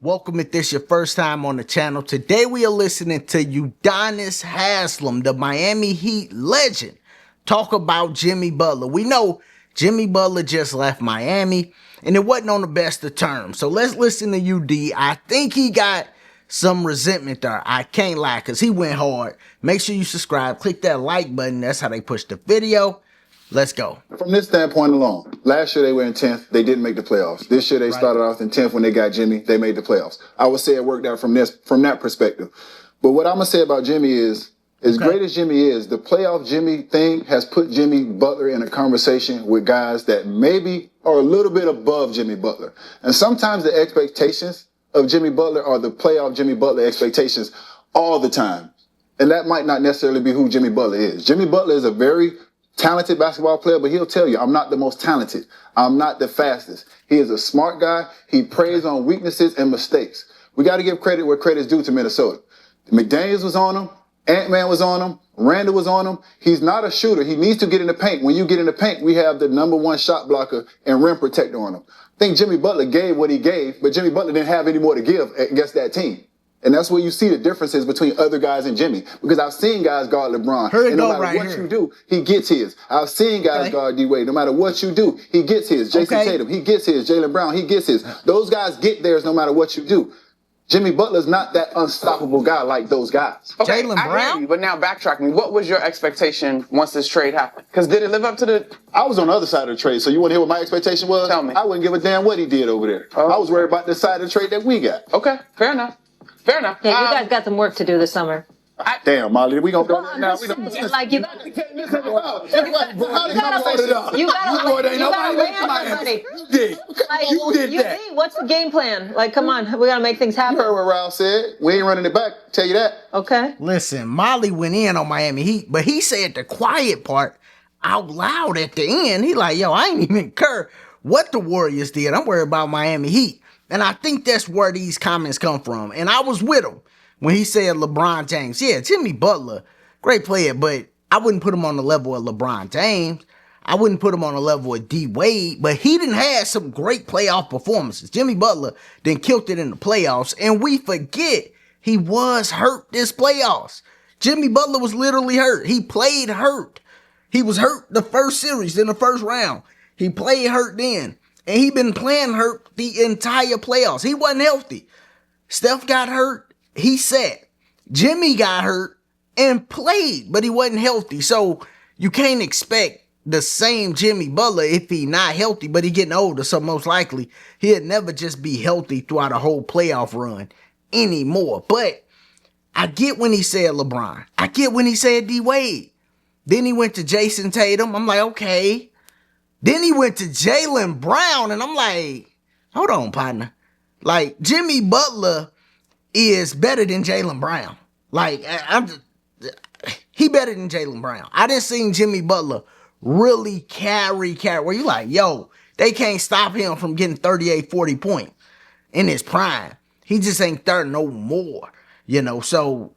Welcome if this your first time on the channel. Today we are listening to Udonis Haslem, the Miami Heat legend, talk about Jimmy Butler. We know Jimmy Butler just left Miami and it wasn't on the best of terms. So let's listen to UD. I think he got some resentment there. I can't lie because he went hard. Make sure you subscribe. Click that like button. That's how they push the video. Let's go. From this standpoint alone, last year they were in 10th. They didn't make the playoffs. This year they started off in 10th when they got Jimmy. They made the playoffs. I would say it worked out from that perspective. But what I'm going to say about Jimmy is, as great as Jimmy is, the playoff Jimmy thing has put Jimmy Butler in a conversation with guys that maybe are a little bit above Jimmy Butler. And sometimes the expectations of Jimmy Butler are the playoff Jimmy Butler expectations all the time. And that might not necessarily be who Jimmy Butler is. Jimmy Butler is a very talented basketball player, but he'll tell you, I'm not the most talented. I'm not the fastest. He is a smart guy. He preys on weaknesses and mistakes. We got to give credit where credit's due to Minnesota. McDaniels was on him. Ant-Man was on him. Randall was on him. He's not a shooter. He needs to get in the paint. When you get in the paint, we have the #1 shot blocker and rim protector on him. I think Jimmy Butler gave what he gave, but Jimmy Butler didn't have any more to give against that team. And that's where you see the differences between other guys and Jimmy. Because I've seen guys guard LeBron. And no matter what you do, he gets his. I've seen guys guard D-Wade. No matter what you do, he gets his. Jason Tatum, he gets his. Jaylen Brown, he gets his. Those guys get theirs no matter what you do. Jimmy Butler's not that unstoppable guy like those guys. Okay, Jaylen Brown? But now backtracking, what was your expectation once this trade happened? Because did it live up to the... I was on the other side of the trade, so you want to hear what my expectation was? Tell me. I wouldn't give a damn what he did over there. I was worried about the side of the trade that we got. Okay, fair enough. Fair enough. Yeah, you guys got some work to do this summer. Damn, Molly, we gonna go now. You gotta what's the game plan? Like, come on, we gotta make things happen. You heard what Ralph said. We ain't running it back. Tell you that. Okay. Listen, Molly went in on Miami Heat, but he said the quiet part out loud at the end. He like, yo, I ain't even care what the Warriors did. I'm worried about Miami Heat. And I think that's where these comments come from. And I was with him when he said LeBron James. Yeah, Jimmy Butler, great player, but I wouldn't put him on the level of LeBron James. I wouldn't put him on the level of D-Wade, but he didn't have some great playoff performances. Jimmy Butler then killed it in the playoffs, and we forget he was hurt this playoffs. Jimmy Butler was literally hurt. He played hurt. He was hurt the first series in the first round. He played hurt then. And he been playing hurt the entire playoffs. He wasn't healthy. Steph got hurt. He sat. Jimmy got hurt and played, but he wasn't healthy. So you can't expect the same Jimmy Butler if he not healthy, but he getting older. So most likely he'll never just be healthy throughout a whole playoff run anymore. But I get when he said LeBron. I get when he said D-Wade. Then he went to Jason Tatum. I'm like, okay. Then he went to Jaylen Brown, and I'm like, hold on, partner. Like, Jimmy Butler is better than Jaylen Brown. Like, he better than Jaylen Brown. I didn't see Jimmy Butler really carry, where you like, yo, they can't stop him from getting 38, 40 points in his prime. He just ain't there no more, you know. So,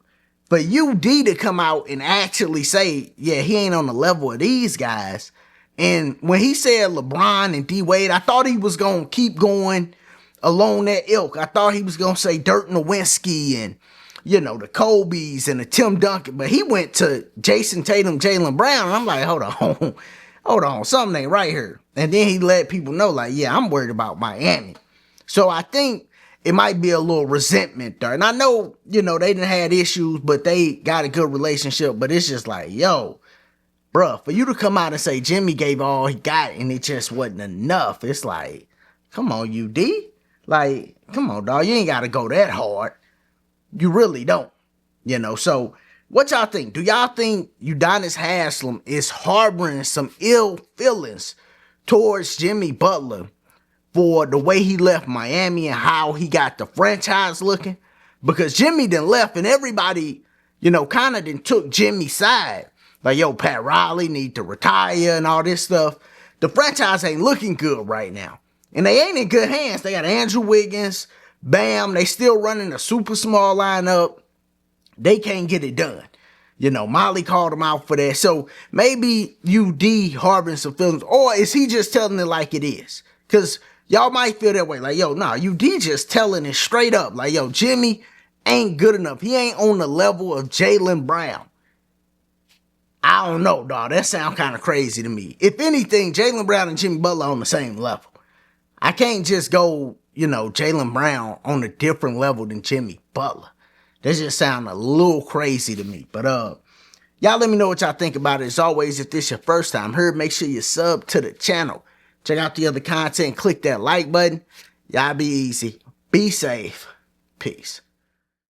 for UD to come out and actually say, yeah, he ain't on the level of these guys. And when he said LeBron and D-Wade, I thought he was going to keep going along that ilk. I thought he was going to say Dirk Nowitzki and, you know, the Kobe's and the Tim Duncan. But he went to Jason Tatum, Jaylen Brown. And I'm like, hold on, something ain't right here. And then he let people know, like, yeah, I'm worried about Miami. So I think it might be a little resentment there. And I know, you know, they didn't have issues, but they got a good relationship. But it's just like, yo, bruh, for you to come out and say Jimmy gave all he got and it just wasn't enough, it's like, come on, UD. Like, come on, dog. You ain't got to go that hard. You really don't. You know, so what y'all think? Do y'all think Udonis Haslem is harboring some ill feelings towards Jimmy Butler for the way he left Miami and how he got the franchise looking? Because Jimmy done left and everybody, you know, kind of then took Jimmy's side. Like, yo, Pat Riley need to retire and all this stuff. The franchise ain't looking good right now. And they ain't in good hands. They got Andrew Wiggins, Bam. They still running a super small lineup. They can't get it done. You know, Molly called him out for that. So maybe UD harboring some feelings. Or is he just telling it like it is? Because Y'all might feel that way. Like, yo, nah, UD just telling it straight up. Like, yo, Jimmy ain't good enough. He ain't on the level of Jaylen Brown. I don't know, dog. That sound kind of crazy to me. If anything, Jaylen Brown and Jimmy Butler on the same level. I can't just go, Jaylen Brown on a different level than Jimmy Butler. That just sound a little crazy to me. But y'all let me know what y'all think about it. As always, if this is your first time here, make sure you sub to the channel. Check out the other content. Click that like button. Y'all be easy. Be safe. Peace.